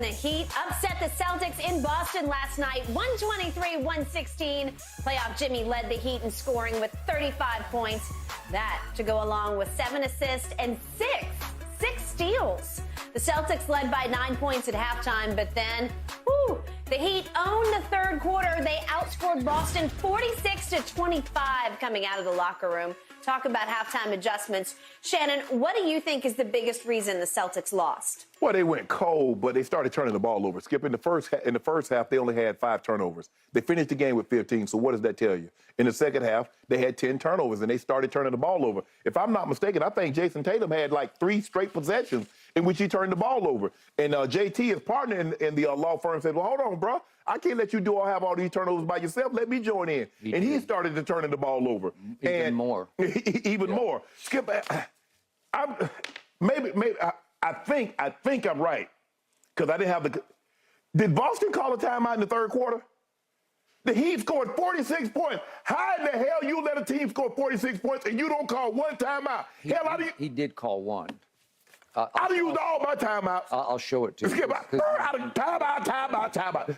The Heat upset the Celtics in Boston last night, 123-116. Playoff Jimmy led the Heat in scoring with 35 points. That to go along with 7 assists and six steals. The Celtics led by 9 points at halftime, but then, the Heat owned the third quarter. They outscored Boston 46-25 coming out of the locker room. Talk about halftime adjustments. Shannon, what do you think is the biggest reason the Celtics lost? Well, they went cold, but they started turning the ball over. Skip, in the first half, they only had 5 turnovers. They finished the game with 15, so what does that tell you? In the second half, they had 10 turnovers, and they started turning the ball over. If I'm not mistaken, I think Jason Tatum had like 3 straight possessions in which he turned the ball over. And JT, his partner in the law firm, said, well, hold on, bro. I can't let you have all these turnovers by yourself. Let me join in. He started to turn the ball over. Even more. Even more. Skip, I think I'm right, because I didn't have the. Did Boston call a timeout in the third quarter? The Heat scored 46 points. How in the hell you let a team score 46 points and you don't call one timeout? He did call one. I used all my timeouts. I'll show it to you. Skip, timeout.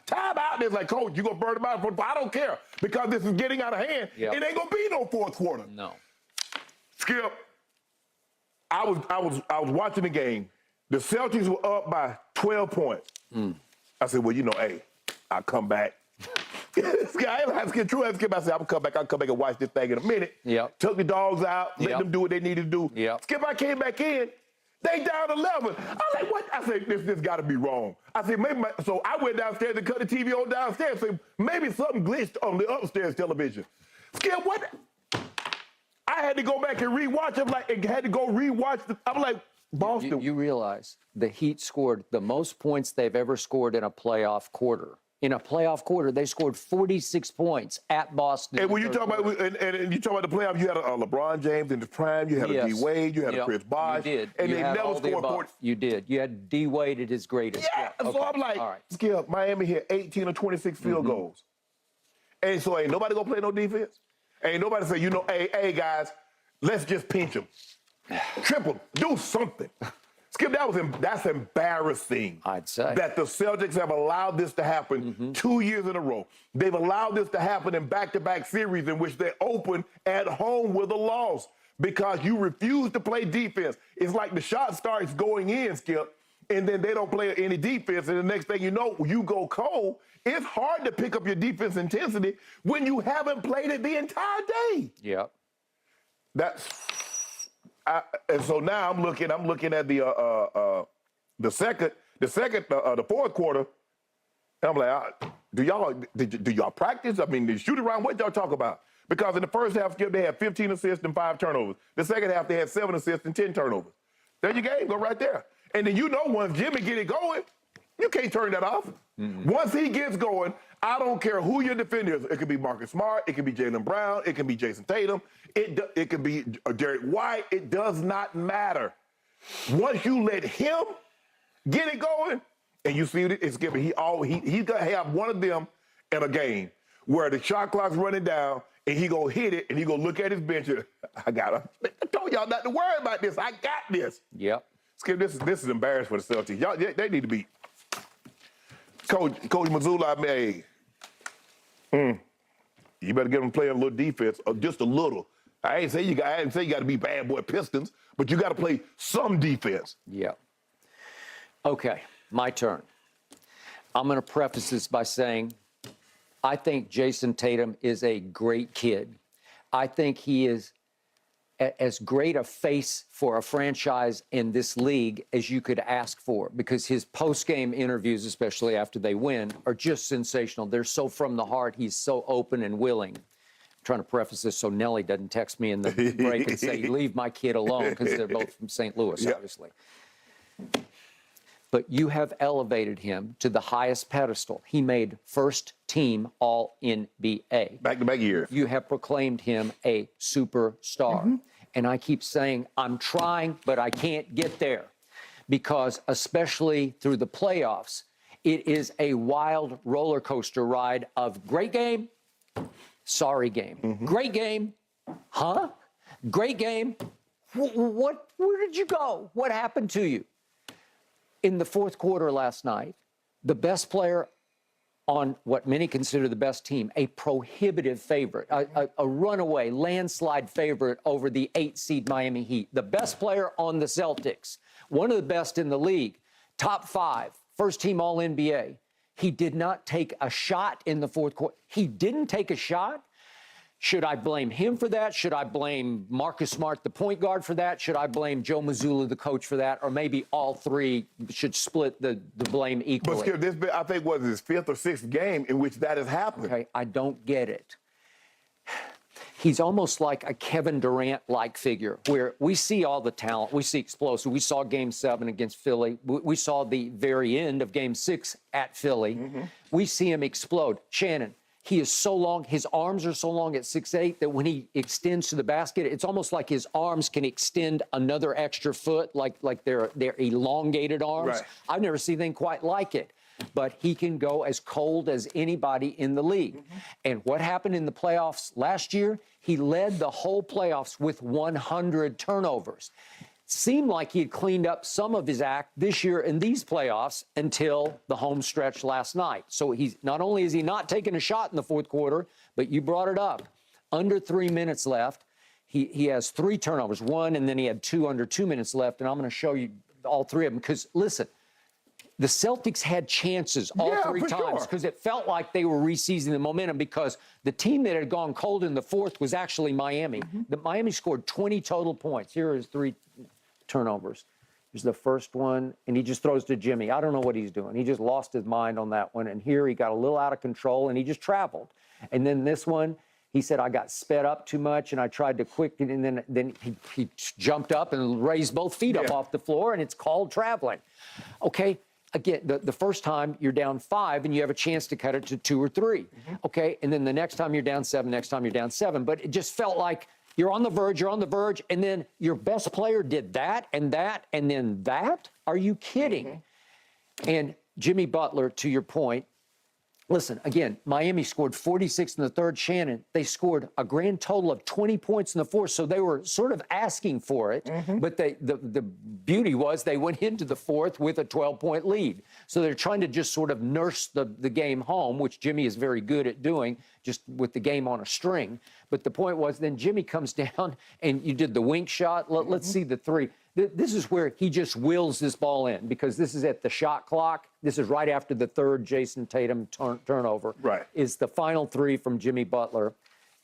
It's like, coach, you gonna burn them out? I don't care, because this is getting out of hand. Yep. It ain't gonna be no fourth quarter. No. Skip, I was watching the game. The Celtics were up by 12 points. I said, well, hey, I'll come back. This guy, I said, I'll come back and watch this thing in a minute. Yep. Took the dogs out, let them do what they needed to do. Yep. Skip, I came back in. They down 11. I was like, what? I said, this got to be wrong. I said, maybe so I went downstairs and cut the TV on downstairs. So maybe something glitched on the upstairs television. Skip, what? I had to go back and rewatch. I'm like, Boston. You realize the Heat scored the most points they've ever scored in a playoff quarter. In a playoff quarter, they scored 46 points at Boston. And when you talk about and you talk about the playoffs, you had a LeBron James in his prime, you had a D Wade, you had a Chris Bosh, you did. And you they never scored 40. You did. You had D Wade at his greatest. Yeah. Okay. So I'm like, Skip, Miami hit 18 or 26 field goals, and so ain't nobody gonna play no defense. Ain't nobody say, hey guys, let's just pinch them, triple, do something. Skip, that's embarrassing. I'd say that the Celtics have allowed this to happen 2 years in a row. They've allowed this to happen in back-to-back series in which they open at home with a loss because you refuse to play defense. It's like the shot starts going in, Skip, and then they don't play any defense, and the next thing you know, you go cold. It's hard to pick up your defense intensity when you haven't played it the entire day. Yep. And so now I'm looking at the fourth quarter, and I'm like, do y'all practice? I mean, the shoot around, what y'all talk about? Because in the first half, Skip, they had 15 assists and 5 turnovers. The second half, they had 7 assists and 10 turnovers. There your game, go right there. And then once Jimmy get it going, you can't turn that off. Once he gets going, I don't care who your defender is. It could be Marcus Smart. It could be Jaylen Brown. It could be Jason Tatum. It could be Derek White. It does not matter. Once you let him get it going, and you see it's giving, he's gonna have one of them in a game where the shot clock's running down, and he gonna hit it, and he gonna look at his bench. And, I told y'all not to worry about this. I got this. Yep. Skip, this is embarrassing for the Celtics. Y'all, they need to be. Coach Mazzulla, you better get them playing a little defense, just a little. I ain't say you got to be bad boy Pistons, but you got to play some defense. Yeah. Okay, my turn. I'm going to preface this by saying I think Jason Tatum is a great kid. I think he is as great a face for a franchise in this league as you could ask for, because his post-game interviews, especially after they win, are just sensational. They're so from the heart. He's so open and willing. I'm trying to preface this so Nellie doesn't text me in the break and say, leave my kid alone, because they're both from St. Louis, obviously. But you have elevated him to the highest pedestal. He made first team All-NBA. Back-to-back years. You have proclaimed him a superstar. And I keep saying, I'm trying, but I can't get there. Because especially through the playoffs, it is a wild roller coaster ride of great game, sorry game. Great game, huh? Great game. Where did you go? What happened to you? In the fourth quarter last night, the best player on what many consider the best team, a prohibitive favorite, a runaway, landslide favorite over the 8 seed Miami Heat. The best player on the Celtics, one of the best in the league, top 5, first team All-NBA. He did not take a shot in the fourth quarter. He didn't take a shot. Should I blame him for that? Should I blame Marcus Smart, the point guard, for that? Should I blame Joe Mazzulla, the coach, for that? Or maybe all three should split the blame equally? But Skip, this, I think, was his 5th or 6th game in which that has happened. Okay, I don't get it. He's almost like a Kevin Durant-like figure, where we see all the talent. We see explosive. We saw Game 7 against Philly. We saw the very end of Game 6 at Philly. We see him explode. Shannon, he is so long, his arms are so long at 6'8", that when he extends to the basket, it's almost like his arms can extend another extra foot, like they're elongated arms. Right. I've never seen anything quite like it. But he can go as cold as anybody in the league. And what happened in the playoffs last year? He led the whole playoffs with 100 turnovers. Seemed like he had cleaned up some of his act this year in these playoffs until the home stretch last night. So he's not only is he not taking a shot in the fourth quarter, but you brought it up. Under 3 minutes left, he has 3 turnovers, 1, and then he had 2 under 2 minutes left. And I'm going to show you all 3 of them because, listen, the Celtics had chances all 3 times because it felt like they were reseizing the momentum because the team that had gone cold in the fourth was actually Miami. The Miami scored 20 total points. Here are his 3 turnovers. Here's the first one, and he just throws to Jimmy. I don't know what he's doing. He just lost his mind on that one, and here he got a little out of control, and he just traveled. And then this one, he said, I got sped up too much, and I tried to quicken, and then he jumped up and raised both feet up off the floor, and it's called traveling. Okay. Again, the first time you're down 5 and you have a chance to cut it to 2 or 3, okay? And then the next time you're down 7, next time you're down 7. But it just felt like you're on the verge, and then your best player did that, and then that? Are you kidding? And Jimmy Butler, to your point, listen, again, Miami scored 46 in the third. Shannon, they scored a grand total of 20 points in the fourth, so they were sort of asking for it. But the beauty was they went into the fourth with a 12-point lead. So they're trying to just sort of nurse the game home, which Jimmy is very good at doing, just with the game on a string. But the point was then Jimmy comes down, and you did the wink shot. Let's see the 3. This is where he just wills this ball in because this is at the shot clock. This is right after the 3rd Jason Tatum turnover. Right. Is the final 3 from Jimmy Butler.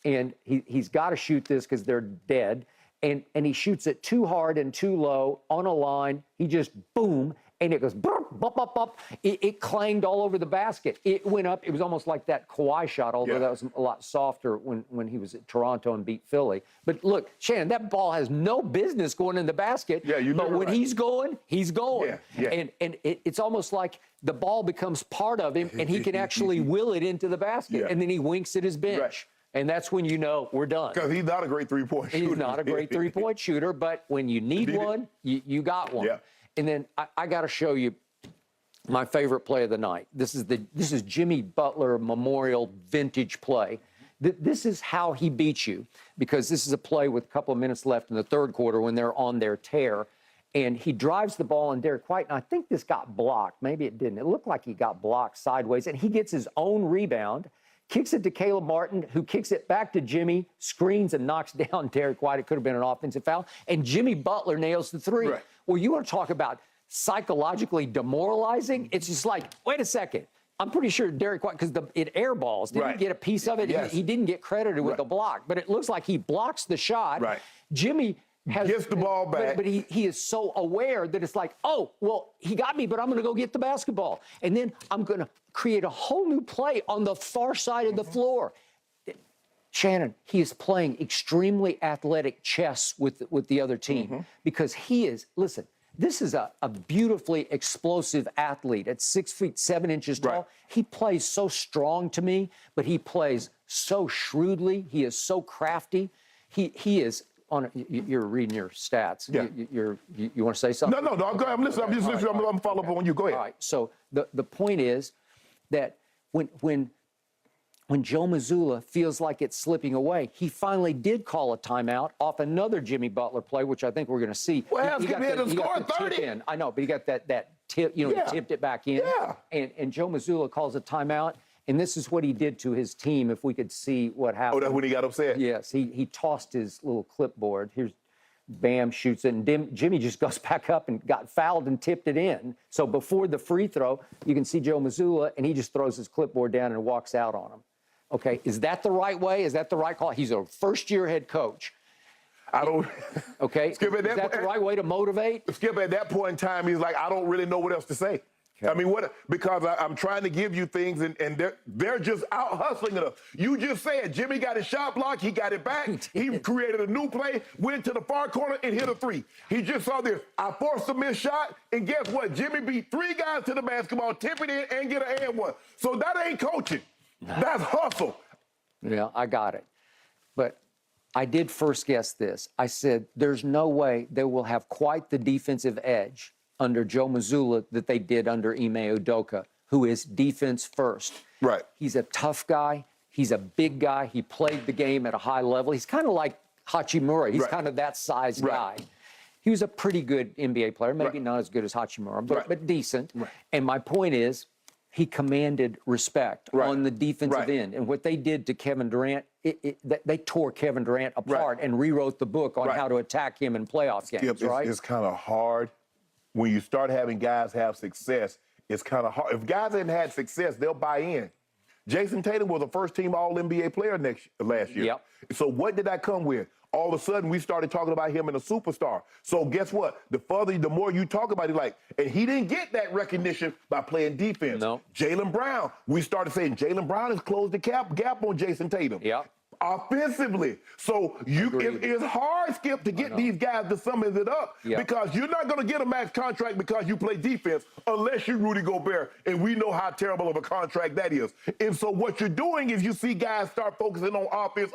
And he's got to shoot this because they're dead. And he shoots it too hard and too low on a line. He just, boom, and it goes, bump, bump, bump, bump. It clanged all over the basket. It went up. It was almost like that Kawhi shot, although that was a lot softer when he was at Toronto and beat Philly. But look, Shannon, that ball has no business going in the basket. Yeah, but when he's going, he's going. And it's almost like the ball becomes part of him, and he can actually will it into the basket. And then he winks at his bench. And that's when you know we're done. Because he's not a great three-point shooter. He's not a great three-point shooter, but when you need one, you got one. And then I got to show you my favorite play of the night. This is Jimmy Butler Memorial vintage play. This is how he beats you, because this is a play with a couple of minutes left in the third quarter when they're on their tear. And he drives the ball in Derek White, and I think this got blocked. Maybe it didn't. It looked like he got blocked sideways, and he gets his own rebound, kicks it to Caleb Martin, who kicks it back to Jimmy, screens and knocks down Derek White. It could have been an offensive foul. And Jimmy Butler nails the 3. Well, you want to talk about psychologically demoralizing? It's just like, wait a second. I'm pretty sure Derek White, because it airballs, didn't get a piece of it. He didn't get credited with the block. But it looks like he blocks the shot. Jimmy gets the ball back. But he is so aware that it's like, oh, well, he got me, but I'm going to go get the basketball. And then I'm going to create a whole new play on the far side of the floor. Shannon, he is playing extremely athletic chess with the other team because he is, listen, this is a beautifully explosive athlete at 6 feet 7 inches tall. He plays so strong to me, but he plays so shrewdly. He is so crafty. He is on. You're reading your stats. You want to say something? No. Go ahead. I'm listening. I'm just listening. I'm following up on you. Go ahead. All right. So the point is that when when Joe Mazzulla feels like it's slipping away, he finally did call a timeout off another Jimmy Butler play, which I think we're going to see. Well, he got the tip 30. in. I know, but he got that tip, he tipped it back in. Yeah. And Joe Mazzulla calls a timeout, and this is what he did to his team, if we could see what happened. Oh, that's when he got upset? Yes, he tossed his little clipboard. Here's Bam shoots it, and Jimmy just goes back up and got fouled and tipped it in. So before the free throw, you can see Joe Mazzulla, and he just throws his clipboard down and walks out on him. Okay, is that the right way? Is that the right call? He's a first-year head coach. I don't. Okay, Skip, is that the right way to motivate? Skip, at that point in time, he's like, I don't really know what else to say. Okay. I mean, because I'm trying to give you things, and they're just out hustling it up. You just said Jimmy got his shot blocked, he got it back, he created a new play, went to the far corner and hit a three. He just saw this. I forced a missed shot, and guess what? Jimmy beat 3 guys to the basketball, tip it in, and get an and one. So that ain't coaching. That's hustle. Yeah, I got it. But I did first guess this. I said, there's no way they will have quite the defensive edge under Joe Mazzulla that they did under Ime Udoka, who is defense first. Right. He's a tough guy. He's a big guy. He played the game at a high level. He's kind of like Hachimura. He's kind of that size guy. He was a pretty good NBA player, maybe not as good as Hachimura, but decent. And my point is, he commanded respect on the defensive end. And what they did to Kevin Durant, they tore Kevin Durant apart and rewrote the book on how to attack him in playoff games, It's kind of hard. When you start having guys have success, it's kind of hard. If guys hadn't had success, they'll buy in. Jason Tatum was a first-team All-NBA player last year. So what did that come with? All of a sudden, we started talking about him as a superstar. So guess what? The more you talk about it, and he didn't get that recognition by playing defense. No. Jaylen Brown, we started saying Jaylen Brown has closed the gap on Jason Tatum. Offensively. So it's hard, Skip, to get these guys to sum it up because you're not going to get a max contract because you play defense unless you're Rudy Gobert, and we know how terrible of a contract that is. And so what you're doing is you see guys start focusing on offense.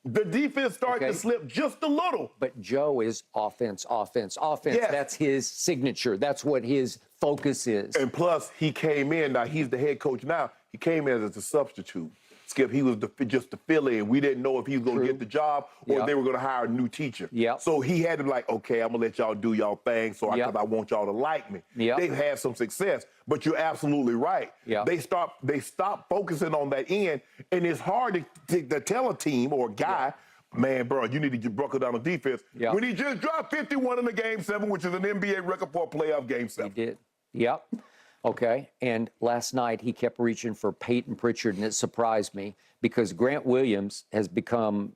The defense starts to slip just a little. But Joe is offense. Yes. That's his signature. That's what his focus is. And plus, he came in. Now, he's the head coach now. He came in as a substitute. Skip, he was just the fill-in. We didn't know if he was going to get the job or if they were going to hire a new teacher. So he had to okay, I'm going to let y'all do y'all thing so I want y'all to like me. They've had some success, but you're absolutely right. They stop focusing on that end, and it's hard to tell a team or a guy, man, bro, you need to get buckled down on defense. When he just dropped 51 in the Game 7, which is an NBA record for a playoff Game 7. He did. Okay, and last night he kept reaching for Peyton Pritchard, and it surprised me because Grant Williams has become,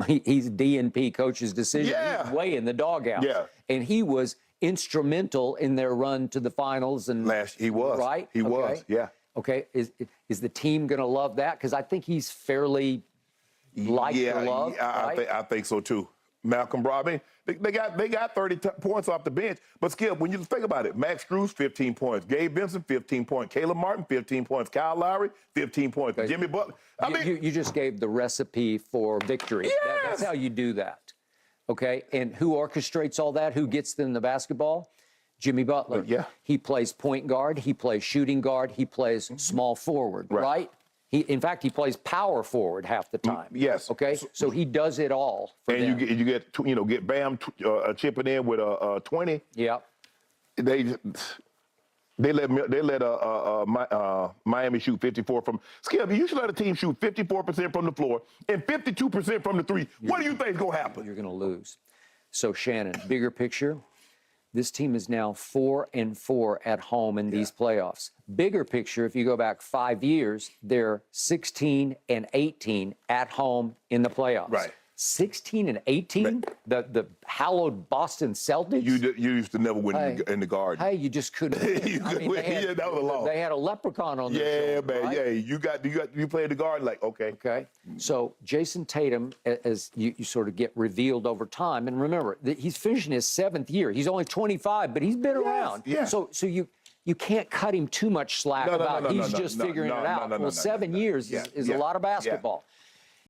he's DNP coach's decision. He's way in the doghouse. And he was instrumental in their run to the finals. And he was. Right? He was, Okay, is the team going to love that? Because I think he's fairly liked or loved. I think so, too. Malcolm Brogdon, they got 30 points off the bench. But, Skip, when you think about it, Max Strus, 15 points. Gabe Vincent, 15 points. Caleb Martin, 15 points. Kyle Lowry, 15 points. Okay. Jimmy Butler. You just gave the recipe for victory. That's how you do that. Okay? And who orchestrates all that? Who gets them the basketball? Jimmy Butler. He plays point guard. He plays shooting guard. He plays small forward, right? In fact, he plays power forward half the time. Okay, so he does it all. And you get Bam chipping in with a 20. They let Miami shoot 54 from. Skip, you should let a team shoot 54% from the floor and 52% from the three. What do you think is gonna happen? You're gonna lose. So Shannon, bigger picture. This team is now 4-4 at home in these playoffs. Bigger picture, if you go back 5 years, they're 16-18 at home in the playoffs. 16-18? The hallowed Boston Celtics? You used to never win in the Garden. Hey, you just couldn't. That was a loss. They had a leprechaun on their shoulder, man. Right? You played the Garden okay. So Jason Tatum, as you sort of get revealed over time, and remember, he's finishing his 7th year. He's only 25, but he's been around. So you can't cut him too much slack about he's just figuring it out. Well, 7 years is a lot of basketball.